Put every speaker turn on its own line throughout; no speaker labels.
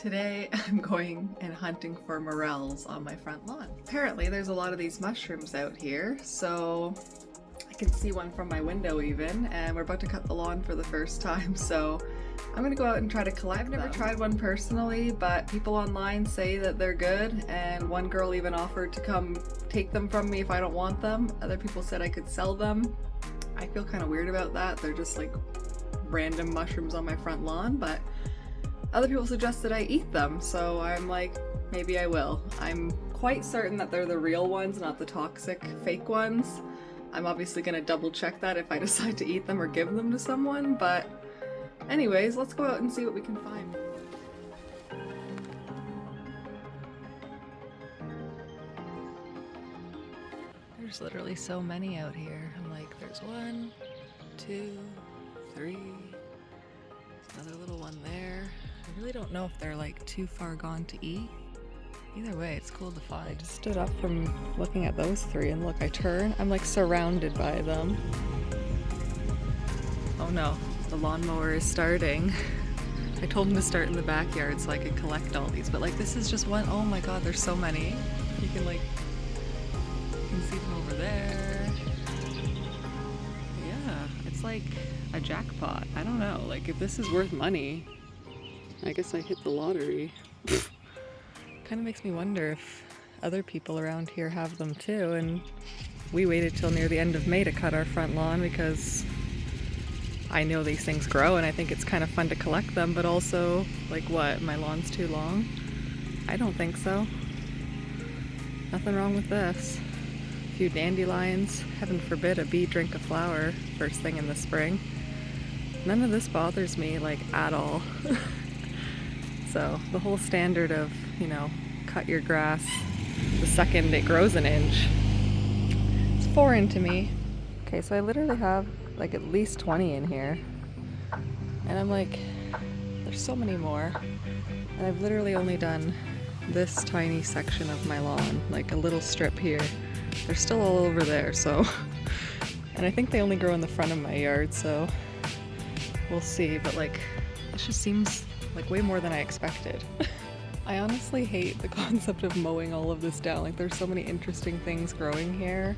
Today I'm going and hunting for morels on my front lawn. Apparently there's a lot of these mushrooms out here, so I can see one from my window even, and we're about to cut the lawn for the first time, so I'm gonna go out and try to collect them. I've never tried one personally, but people online say that they're good, and one girl even offered to come take them from me if I don't want them. Other people said I could sell them. I feel kind of weird about that. They're just like random mushrooms on my front lawn, but other people suggested I eat them, so I'm like, maybe I will. I'm quite certain that they're the real ones, not the toxic fake ones. I'm obviously gonna double check that if I decide to eat them or give them to someone, but anyways, let's go out and see what we can find. There's literally so many out here. I'm like, there's 1, 2, 3, there's another little one there. I really don't know if they're like too far gone to eat. Either way, it's cool to find. I just stood up from looking at those 3 and look, I turn, I'm like surrounded by them. Oh no, the lawnmower is starting. I told him to start in the backyard so I could collect all these, but like this is just one. Oh my god, there's so many. You can see them over there. Yeah, it's like a jackpot. I don't know, like if this is worth money, I guess I hit the lottery. Kind of makes me wonder if other people around here have them too, and we waited till near the end of May to cut our front lawn because I know these things grow and I think it's kind of fun to collect them, but also, like what, my lawn's too long? I don't think so. Nothing wrong with this. A few dandelions, heaven forbid a bee drink a flower first thing in the spring. None of this bothers me, like, at all. So the whole standard of, you know, cut your grass the second it grows an inch, it's foreign to me. Okay, so I literally have like at least 20 in here, and I'm like, there's so many more, and I've literally only done this tiny section of my lawn, like a little strip here. They're still all over there, so and I think they only grow in the front of my yard, so we'll see, but like this just seems like way more than I expected. I honestly hate the concept of mowing all of this down. Like there's so many interesting things growing here.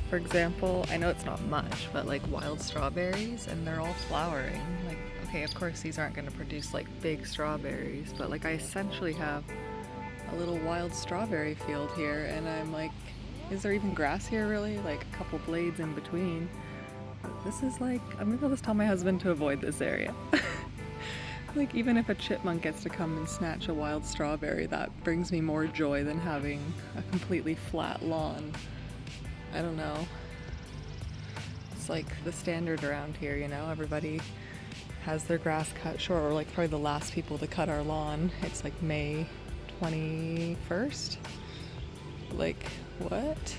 For example, I know it's not much, but like wild strawberries, and they're all flowering. Like, okay, of course these aren't gonna produce like big strawberries, but like I essentially have a little wild strawberry field here, and I'm like, is there even grass here really? Like a couple blades in between. This is like, I'm gonna just tell my husband to avoid this area. Like even if a chipmunk gets to come and snatch a wild strawberry, that brings me more joy than having a completely flat lawn. I don't know. It's like the standard around here, you know? Everybody has their grass cut short. We're like probably the last people to cut our lawn. It's like May 21st. Like, what?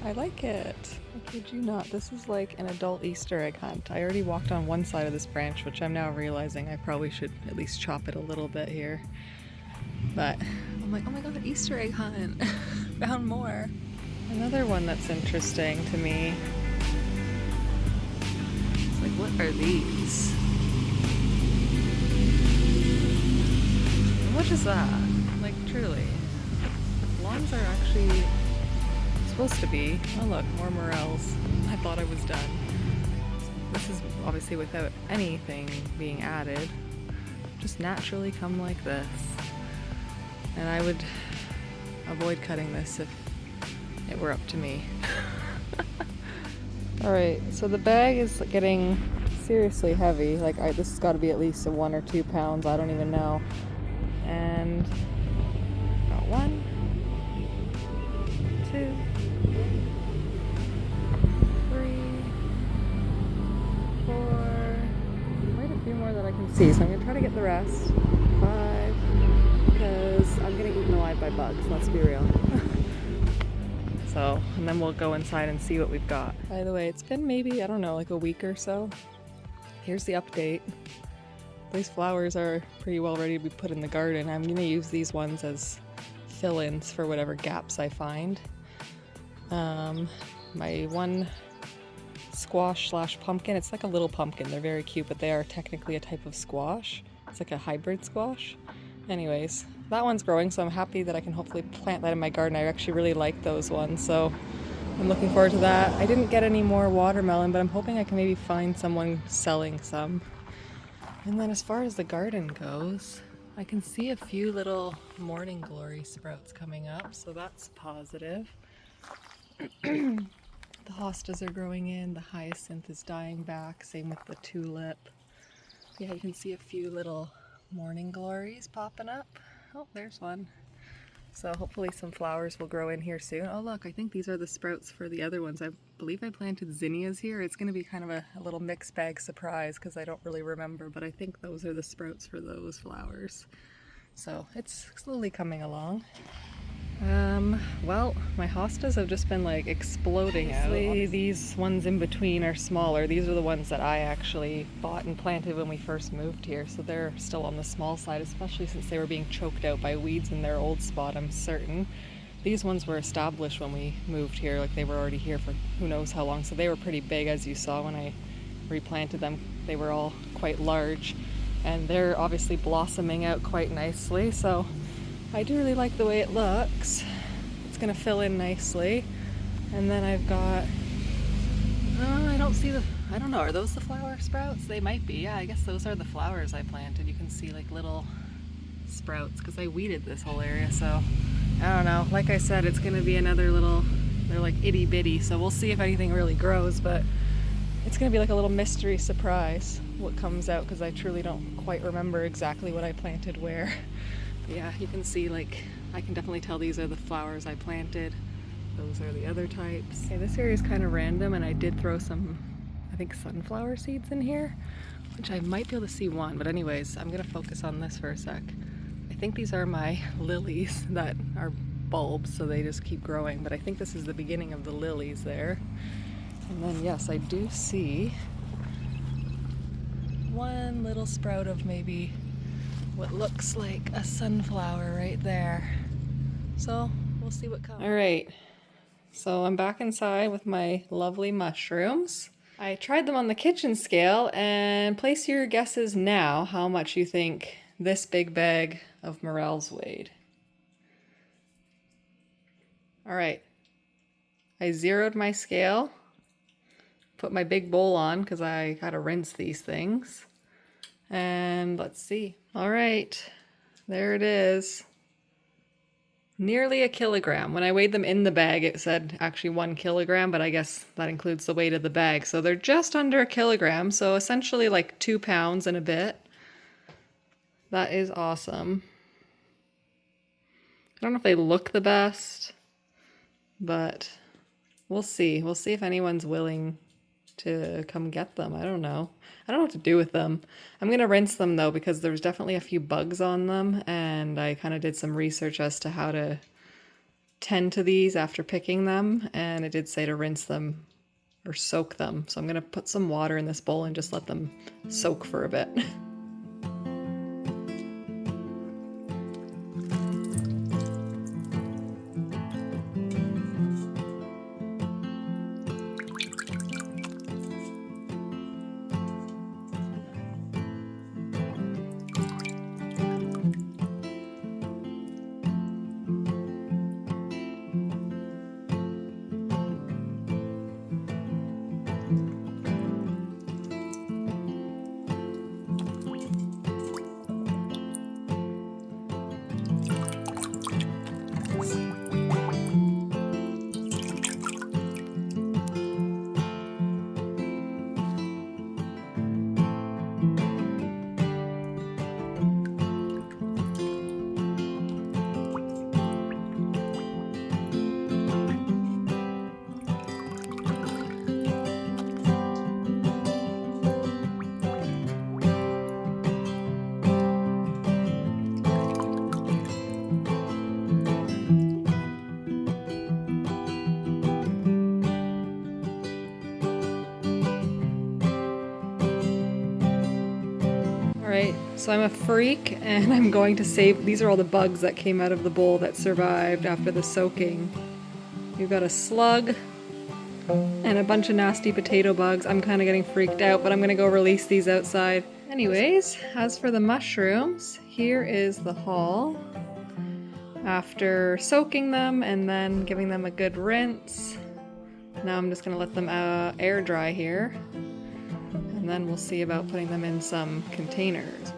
I like it. I kid you not, this is like an adult Easter egg hunt. I already walked on one side of this branch, which I'm now realizing I probably should at least chop it a little bit here. But I'm like, oh my god, Easter egg hunt. Found more. Another one that's interesting to me. It's like, what are these? What is that? Like, truly. Lawns are actually supposed to be. Oh look, more morels. I thought I was done. This is obviously without anything being added. Just naturally come like this. And I would avoid cutting this if it were up to me. Alright, so the bag is getting seriously heavy. Like this has got to be at least 1 or 2 pounds. I don't even know. And got 1, 2, 3, 4. Quite a few more that I can see. So I'm gonna try to get the rest. 5, because I'm getting eaten alive by bugs. Let's be real. So, and then we'll go inside and see what we've got. By the way, it's been maybe, I don't know, like a week or so. Here's the update. These flowers are pretty well ready to be put in the garden. I'm gonna use these ones as fill-ins for whatever gaps I find. My one squash slash pumpkin, it's like a little pumpkin. They're very cute, but they are technically a type of squash. It's like a hybrid squash. Anyways, that one's growing, so I'm happy that I can hopefully plant that in my garden. I actually really like those ones, so I'm looking forward to that. I didn't get any more watermelon, but I'm hoping I can maybe find someone selling some. And then as far as the garden goes, I can see a few little morning glory sprouts coming up, so that's positive. The hostas are growing in, the hyacinth is dying back, same with the tulip. Yeah, you can see a few little morning glories popping up. Oh, there's one. So hopefully some flowers will grow in here soon. Oh look, I think these are the sprouts for the other ones. I believe I planted zinnias here. It's going to be kind of a little mixed bag surprise because I don't really remember, but I think those are the sprouts for those flowers. So it's slowly coming along. Well, my hostas have just been like exploding out. These ones in between are smaller. These are the ones that I actually bought and planted when we first moved here, so they're still on the small side, especially since they were being choked out by weeds in their old spot, I'm certain. These ones were established when we moved here, like they were already here for who knows how long, so they were pretty big, as you saw when I replanted them. They were all quite large, and they're obviously blossoming out quite nicely, so I do really like the way it looks. It's gonna fill in nicely. And then I've got, I don't see I don't know, are those the flower sprouts? They might be, yeah, I guess those are the flowers I planted. You can see like little sprouts because I weeded this whole area, so I don't know. Like I said, it's gonna be another little, they're like itty bitty, so we'll see if anything really grows, but it's gonna be like a little mystery surprise what comes out because I truly don't quite remember exactly what I planted where. Yeah, you can see, like, I can definitely tell these are the flowers I planted. Those are the other types. Okay, this area is kind of random, and I did throw some, I think, sunflower seeds in here, which I might be able to see one, but anyways, I'm gonna focus on this for a sec. I think these are my lilies that are bulbs, so they just keep growing, but I think this is the beginning of the lilies there. And then, yes, I do see one little sprout of maybe what looks like a sunflower right there. So we'll see what comes. All right, so I'm back inside with my lovely mushrooms. I tried them on the kitchen scale, and place your guesses now how much you think this big bag of morels weighed. All right, I zeroed my scale, put my big bowl on because I gotta rinse these things. And let's see. All right, there it is. Nearly a kilogram. When I weighed them in the bag, it said actually 1 kilogram, but I guess that includes the weight of the bag. So they're just under a kilogram, so essentially like 2 pounds and a bit. That is awesome. I don't know if they look the best, but we'll see. We'll see if anyone's willing to come get them. I don't know. I don't know what to do with them. I'm gonna rinse them though because there's definitely a few bugs on them, and I kind of did some research as to how to tend to these after picking them, and it did say to rinse them or soak them. So I'm gonna put some water in this bowl and just let them soak for a bit. Alright, so I'm a freak and I'm going to save, these are all the bugs that came out of the bowl that survived after the soaking. You've got a slug and a bunch of nasty potato bugs. I'm kind of getting freaked out, but I'm going to go release these outside. Anyways, as for the mushrooms, here is the haul. After soaking them and then giving them a good rinse, now I'm just gonna let them air dry here, and then we'll see about putting them in some containers.